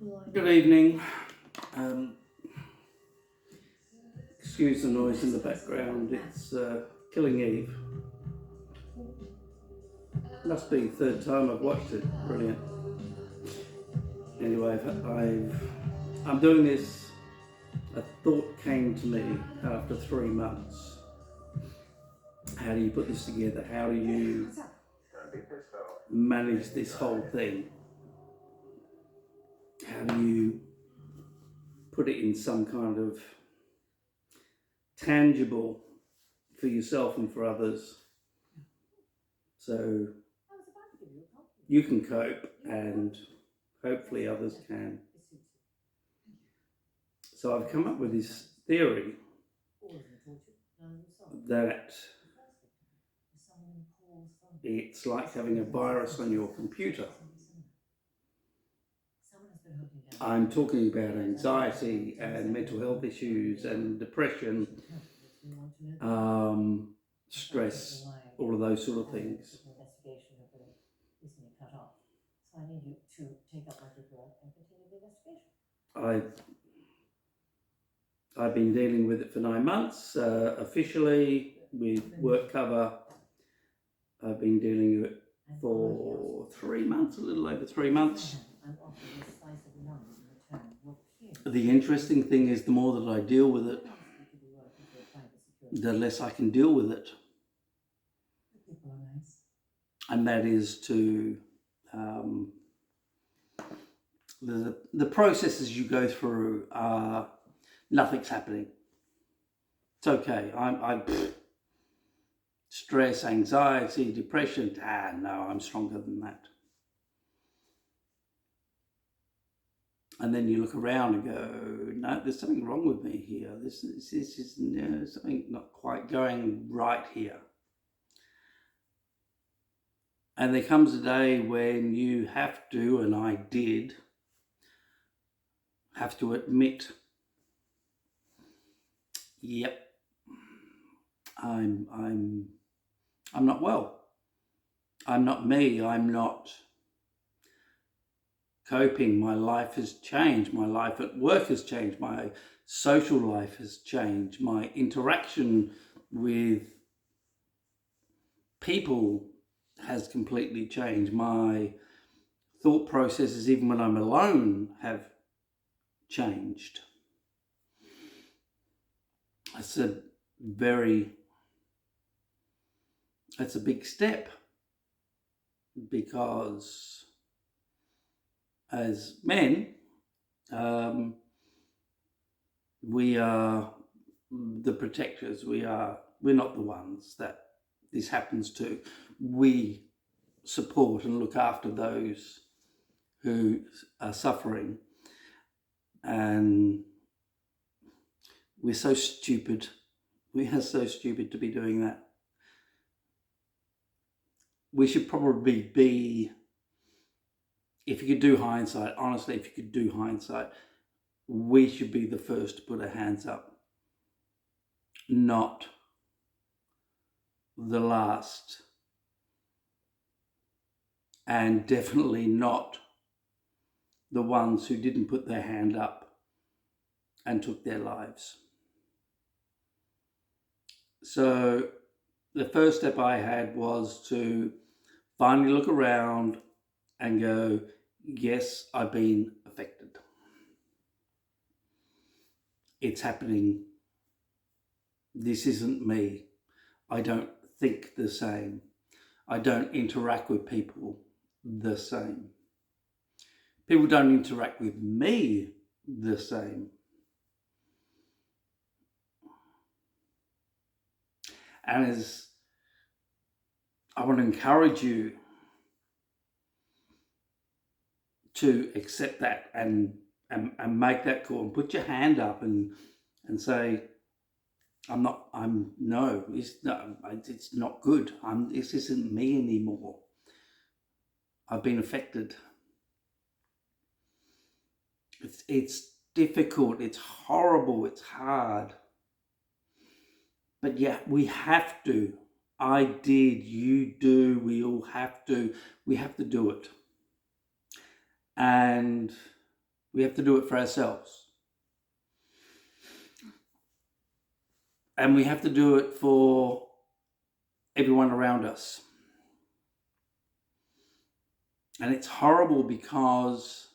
Good evening. Excuse the noise in the background. It's Killing Eve. Must be the third time I've watched it. Brilliant. Anyway, I'm doing this. A thought came to me after 3 months. How do you put this together? How do you manage this whole thing? How do you put it in some kind of tangible for yourself and for others, so you can cope and hopefully others can. So I've come up with this theory that it's like having a virus on your computer. I'm talking about anxiety and mental health issues and depression, stress, all of those sort of things. I've been dealing with it for 9 months, officially with work cover. I've been dealing with it for 3 months, a little over 3 months. The interesting thing is, the more that I deal with it, the less I can deal with it. And that is to the processes you go through are nothing's happening. It's okay. I'm stress, anxiety, depression. No, I'm stronger than that. And then you look around and go, no, there's something wrong with me here. This is something not quite going right here. And there comes a day when you have to, and I did, have to admit, yep, I'm not well. I'm not me. I'm not coping. My life has changed. My life at work has changed. My social life has changed. My interaction with people has completely changed. My thought processes, even when I'm alone, have changed. It's a big step, because as men, we are the protectors. We're not the ones that this happens to. We support and look after those who are suffering, and we're so stupid. We are so stupid to be doing that. We should probably be, if you could do hindsight, honestly, if you could do hindsight, we should be the first to put our hands up, not the last, and definitely not the ones who didn't put their hand up and took their lives. So the first step I had was to finally look around and go, yes, I've been affected. It's happening. This isn't me. I don't think the same. I don't interact with people the same. People don't interact with me the same. And as I want to encourage you to accept that and make that call and put your hand up and say, it's not good. This isn't me anymore. I've been affected. It's difficult, it's horrible, it's hard. But yeah, we have to. I did, you do, we all have to. We have to do it. And We have to do it for ourselves. And we have to do it for everyone around us. And it's horrible because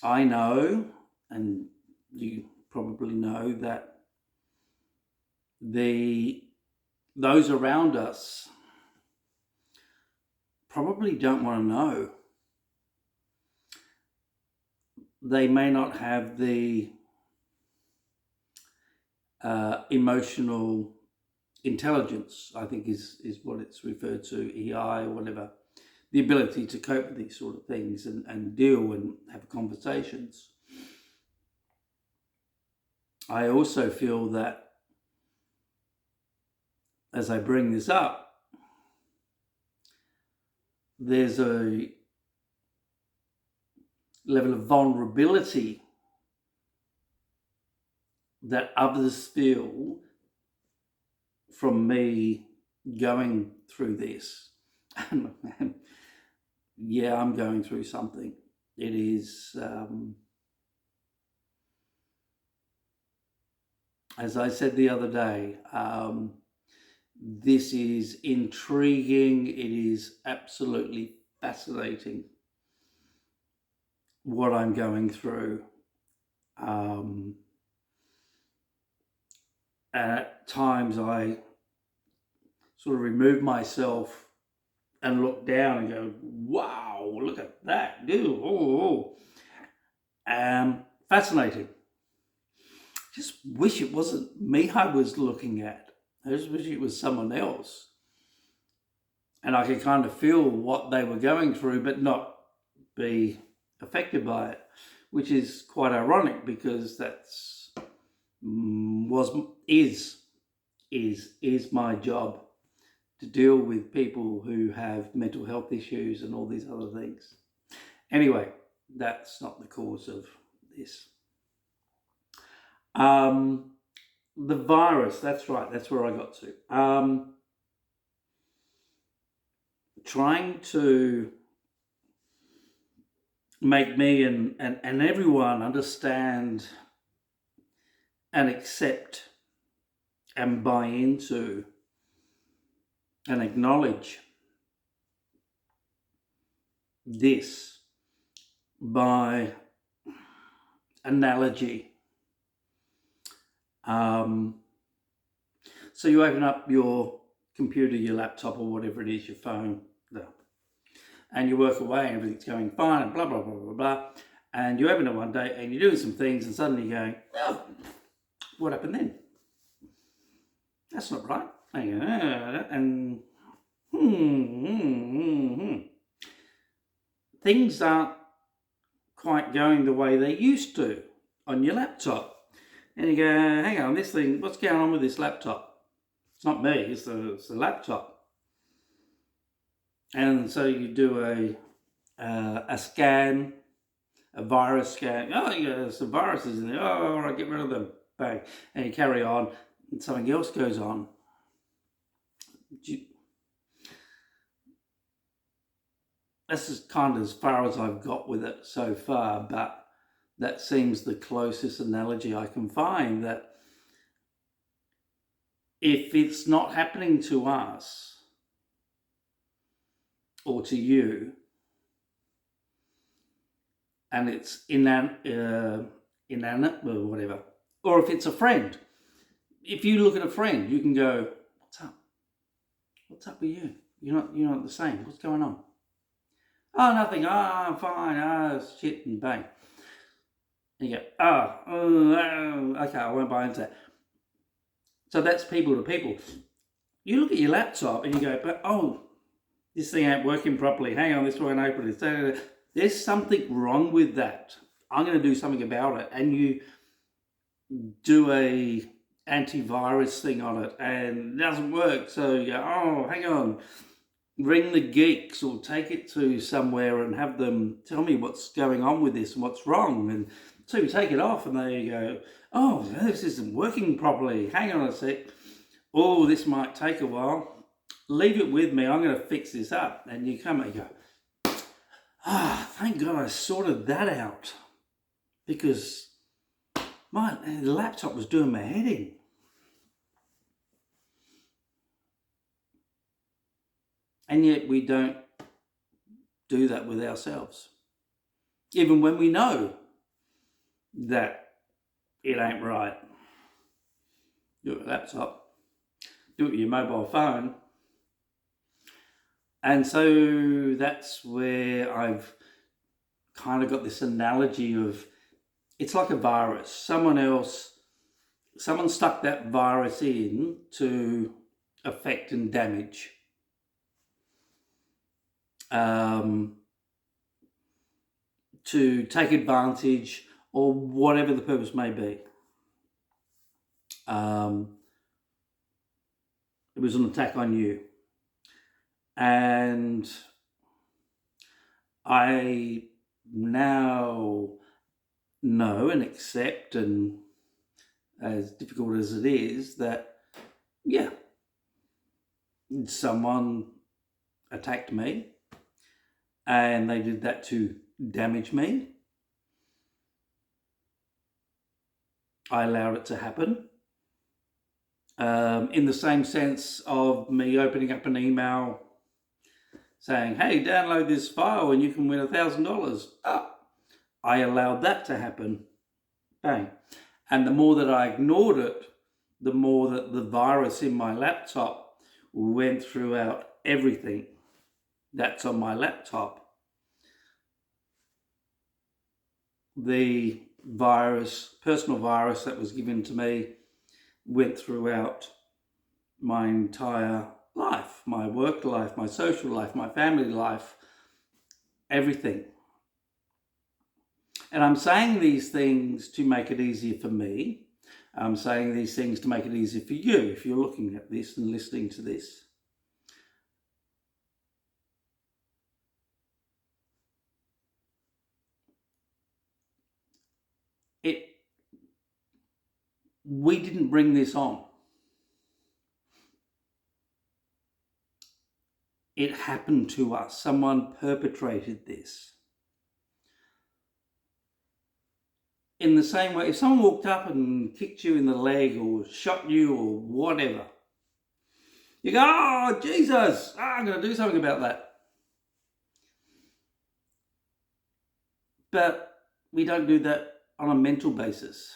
I know, and you probably know, that those around us probably don't want to know. They may not have the emotional intelligence, I think is what it's referred to, EI or whatever, the ability to cope with these sort of things and deal and have conversations. I also feel that as I bring this up, there's a level of vulnerability that others feel from me going through this. And yeah, I'm going through something. It is, as I said the other day, this is intriguing. It is absolutely fascinating what I'm going through. At times I sort of remove myself and look down and go, wow, look at that. Fascinating. Just wish it wasn't me I was looking at. I just wish it was someone else. And I could kind of feel what they were going through, but not be affected by it, which is quite ironic because that's is my job, to deal with people who have mental health issues and all these other things. Anyway, that's not the cause of this. The virus, that's right, that's where I got to. Trying to make me and everyone understand and accept and buy into and acknowledge this by analogy. So you open up your computer, your laptop, or whatever it is, your phone, and you work away and everything's going fine and blah, blah, blah, blah, blah. And you open it one day and you're doing some things and suddenly you're going, oh, what happened then? That's not right. And things aren't quite going the way they used to on your laptop. And you go, hang on, this thing, what's going on with this laptop? It's not me, it's the laptop. And so you do a scan, a virus scan. Oh, yeah, there's some viruses in there. Oh, all right, get rid of them. Bang. And you carry on, and something else goes on. This is kind of as far as I've got with it so far, but that seems the closest analogy I can find, that if it's not happening to us or to you, and it's inanimate or whatever, or if it's a friend, if you look at a friend, you can go, what's up? What's up with you? You're not the same. What's going on? Oh, nothing. Oh, I'm fine. Oh, shit, and bang. And you go, okay, I won't buy into that. So that's people to people. You look at your laptop and you go, but this thing ain't working properly. Hang on, this won't open it. There's something wrong with that. I'm going to do something about it. And you do a antivirus thing on it and it doesn't work. So you go, oh, hang on. Ring the geeks or take it to somewhere and have them tell me what's going on with this and what's wrong. And so you take it off and they go, oh, this isn't working properly. Hang on a sec. Oh, this might take a while. Leave it with me. I'm going to fix this up. And you come and you go, Thank God I sorted that out, because the laptop was doing my head in. And yet we don't do that with ourselves. Even when we know that it ain't right. Do it with a laptop, do it with your mobile phone. And so that's where I've kind of got this analogy of, it's like a virus. Someone stuck that virus in to affect and damage. To take advantage, or whatever the purpose may be. It was an attack on you. And I now know and accept, and as difficult as it is, that, yeah, someone attacked me and they did that to damage me. I allowed it to happen. In the same sense of me opening up an email saying, hey, download this file and you can win $1,000. I allowed that to happen. Bang. And the more that I ignored it, the more that the virus in my laptop went throughout everything that's on my laptop. The virus, personal virus that was given to me, went throughout my entire life, my work life, my social life, my family life, everything. And I'm saying these things to make it easier for me. I'm saying these things to make it easier for you if you're looking at this and listening to this. We didn't bring this on. It happened to us. Someone perpetrated this. In the same way, if someone walked up and kicked you in the leg or shot you or whatever, you go, oh, Jesus, I'm going to do something about that. But we don't do that on a mental basis.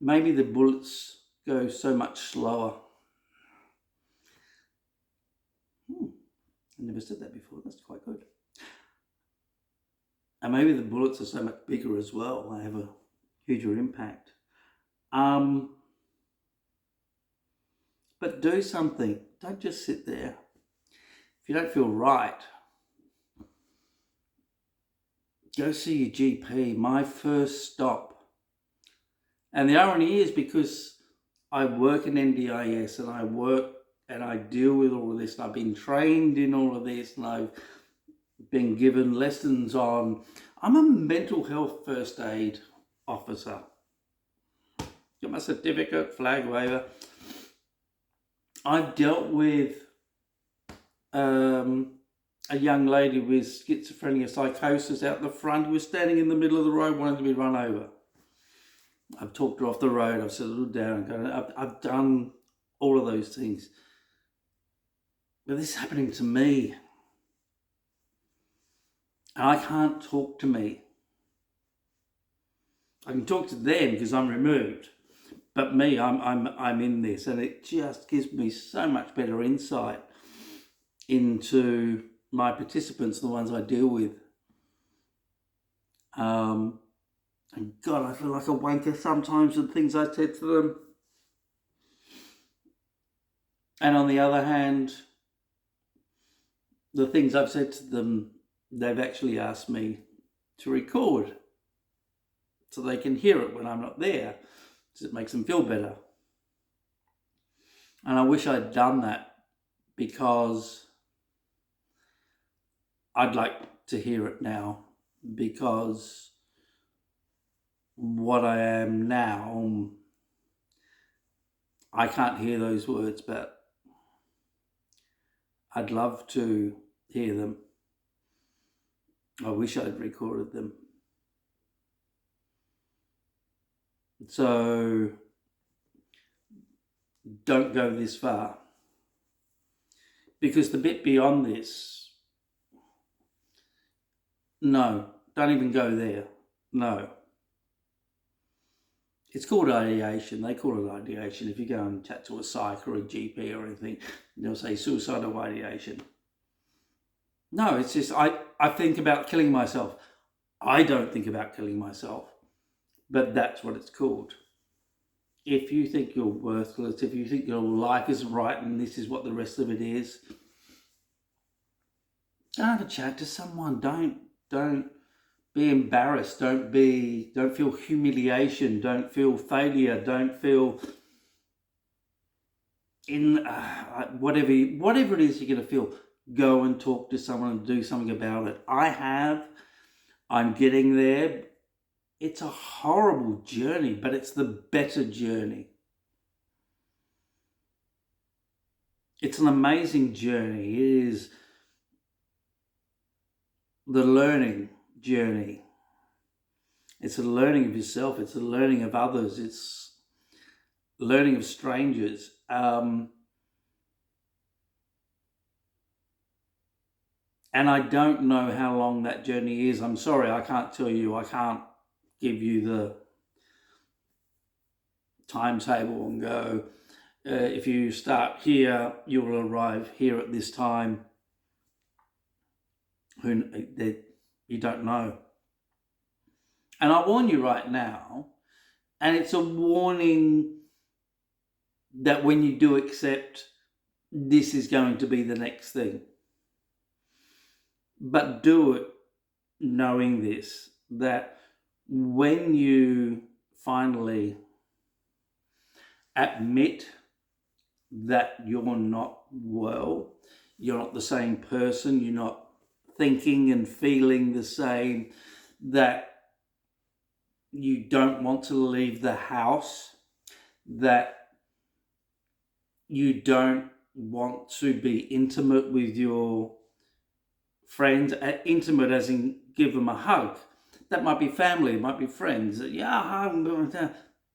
Maybe the bullets go so much slower. I never said that before. That's quite good. And maybe the bullets are so much bigger as well. They have a huger impact. But do something. Don't just sit there. If you don't feel right, go see your GP. My first stop. And the irony is, because I work in NDIS and I deal with all of this, and I've been trained in all of this, and I've been given lessons on, I'm a mental health first aid officer. Got my certificate, flag waiver. I've dealt with a young lady with schizophrenia, psychosis out the front, who was standing in the middle of the road wanting to be run over. I've talked her off the road, I've settled down, I've done all of those things. But this is happening to me. And I can't talk to me. I can talk to them because I'm removed. But me, I'm in this, and it just gives me so much better insight into my participants, the ones I deal with. And God, I feel like a wanker sometimes with things I said to them. And on the other hand, the things I've said to them, they've actually asked me to record so they can hear it when I'm not there, because it makes them feel better. And I wish I'd done that, because I'd like to hear it now, because what I am now, I can't hear those words, but I'd love to hear them. I wish I'd recorded them. So don't go this far. Because the bit beyond this, no, don't even go there. No. It's called ideation. They call it ideation. If you go and chat to a psych or a GP or anything, they'll say suicidal ideation. No, it's just, I think about killing myself. I don't think about killing myself, but that's what it's called. If you think you're worthless, if you think your life isn't right and this is what the rest of it is, go have a chat to someone. Don't be embarrassed. Don't feel humiliation. Don't feel failure. Don't feel whatever it is you're going to feel. Go and talk to someone and do something about it. I'm getting there. It's a horrible journey, but it's the better journey. It's an amazing journey. It is the learning journey. It's a learning of yourself. It's a learning of others. It's learning of strangers. And I don't know how long that journey is. I'm sorry, I can't tell you. I can't give you the timetable and go, if you start here, you will arrive here at this time. You don't know. And I warn you right now, and it's a warning that when you do accept, this is going to be the next thing. But do it knowing this, that when you finally admit that you're not well, you're not the same person, you're not thinking and feeling the same, that you don't want to leave the house, that you don't want to be intimate with your friends, intimate as in give them a hug. That might be family, it might be friends. Yeah,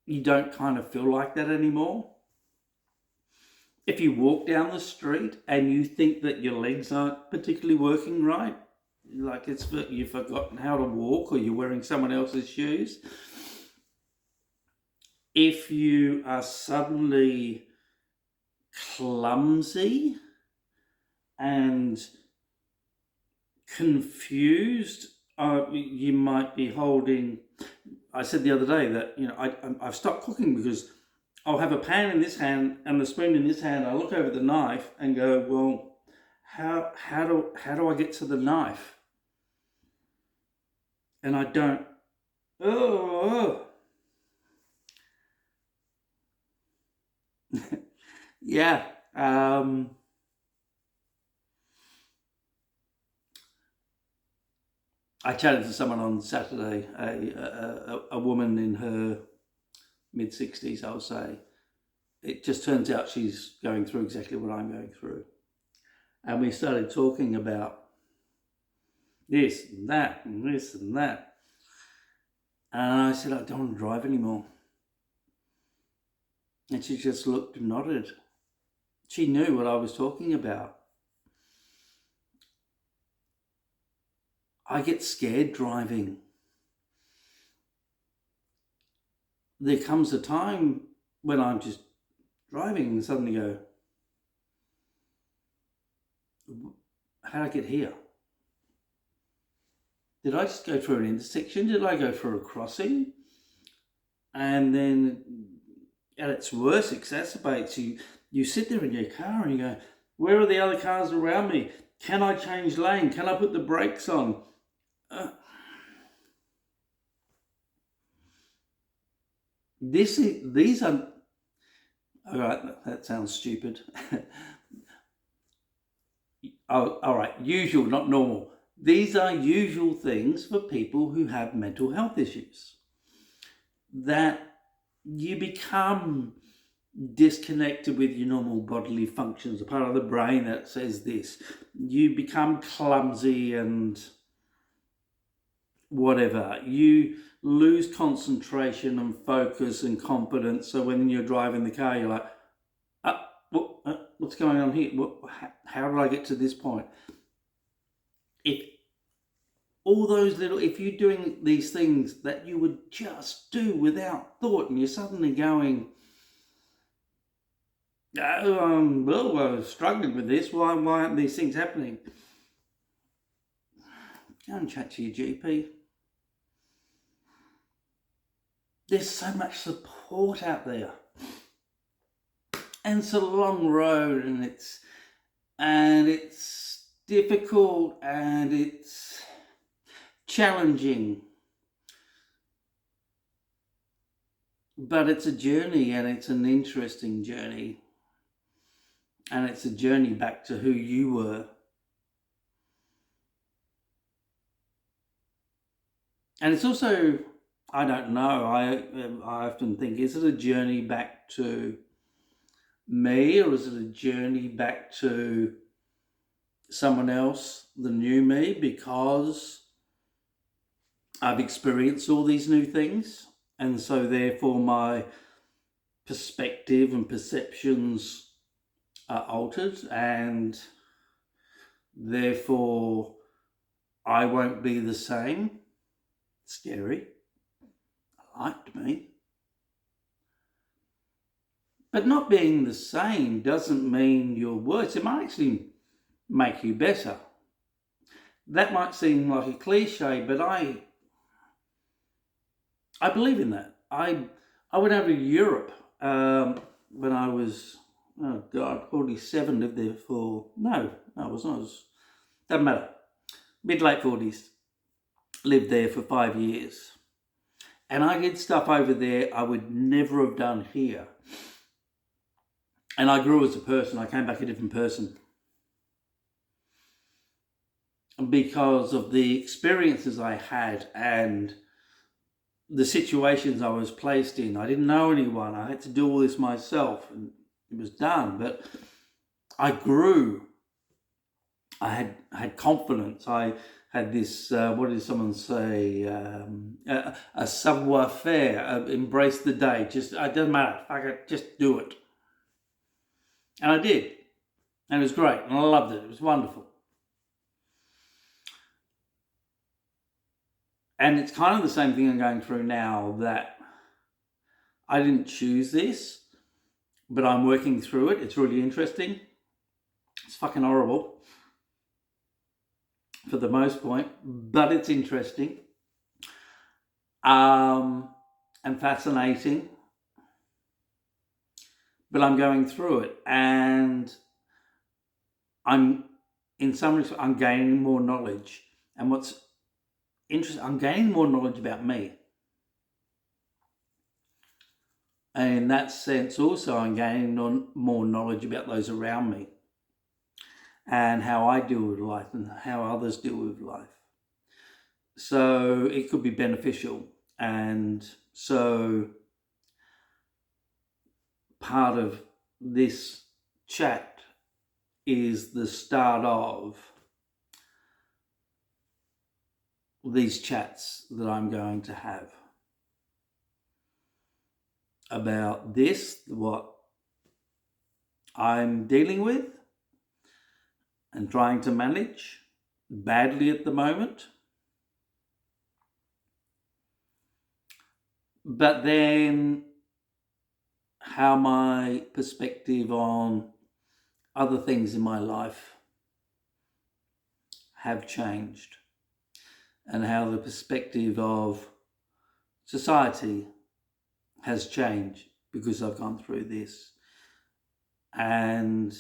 you don't kind of feel like that anymore. If you walk down the street and you think that your legs aren't particularly working right, like you've forgotten how to walk or you're wearing someone else's shoes. If you are suddenly clumsy and confused, you might be holding. I said the other day that I've stopped cooking because I'll have a pan in this hand and the spoon in this hand. I look over the knife and go, well, how do I get to the knife? And I don't. Yeah. I chatted to someone on Saturday, a woman in her mid-60s, I'll say. It just turns out she's going through exactly what I'm going through. And we started talking about this and that and this and that. And I said, I don't want to drive anymore. And she just looked and nodded. She knew what I was talking about. I get scared driving. There comes a time when I'm just driving and suddenly go, how did I get here? Did I just go through an intersection? Did I go through a crossing? And then at its worst, exacerbates. You sit there in your car and you go, where are the other cars around me? Can I change lane? Can I put the brakes on? These are, all right, that sounds stupid. Oh, all right, usual, not normal. These are usual things for people who have mental health issues. That you become disconnected with your normal bodily functions, a part of the brain that says this. You become clumsy and whatever. You lose concentration and focus and confidence. So when you're driving the car, you're like, what's going on here? How did I get to this point? If you're doing these things that you would just do without thought, and you're suddenly going, I was struggling with this. Why aren't these things happening? Go and chat to your GP. There's so much support out there. And it's a long road, and it's difficult, and it's challenging. But it's a journey, and it's an interesting journey. And it's a journey back to who you were. And it's also, I don't know, I often think, is it a journey back to me, or is it a journey back to someone else, the new me, because I've experienced all these new things, and so therefore my perspective and perceptions are altered, and therefore I won't be the same. Scary. I liked me. But not being the same doesn't mean you're worse. It might actually make you better. That might seem like a cliche, but I believe in that. I went over to Europe when I was, 47, lived there for, no, I wasn't. Doesn't matter. Mid-late 40s. Lived there for 5 years. And I did stuff over there I would never have done here. And I grew as a person. I came back a different person. Because of the experiences I had and the situations I was placed in. I didn't know anyone. I had to do all this myself, and it was done. But I grew. I had confidence. I had this, what did someone say? A savoir-faire, embrace the day. Just, it doesn't matter. I could just do it. And I did. And it was great. And I loved it. It was wonderful. And it's kind of the same thing I'm going through now, that I didn't choose this, but I'm working through it. It's really interesting. It's fucking horrible for the most point, but it's interesting and fascinating. But I'm going through it, and I'm gaining more knowledge. And what's interesting, I'm gaining more knowledge about me. And in that sense also, I'm gaining more knowledge about those around me, and how I deal with life and how others deal with life. So it could be beneficial. And so part of this chat is the start of these chats that I'm going to have about this, what I'm dealing with and trying to manage badly at the moment. But then how my perspective on other things in my life have changed, and how the perspective of society has changed because I've gone through this. And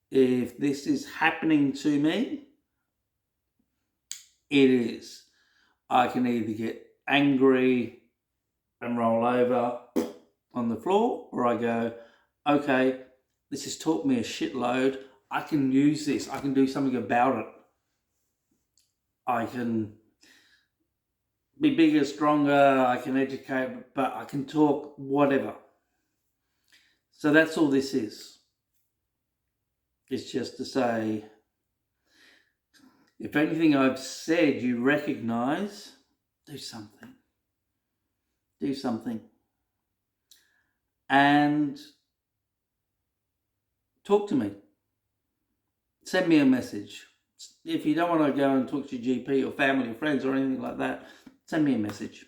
if this is happening to me, it is. I can either get angry and roll over on the floor, or I go, okay, this has taught me a shitload. I can use this. I can do something about it. I can be bigger, stronger, I can educate, but I can talk, whatever. So that's all this is. It's just to say, if anything I've said you recognise, do something. Do something. And talk to me. Send me a message. If you don't want to go and talk to your GP or family or friends or anything like that, send me a message.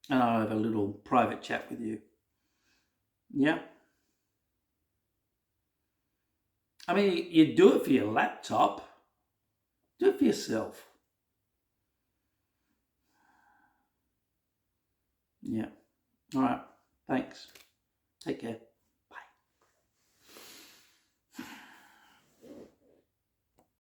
And I'll have a little private chat with you. Yeah. I mean, you do it for your laptop. Do it for yourself. Yeah. All right. Thanks. Take care.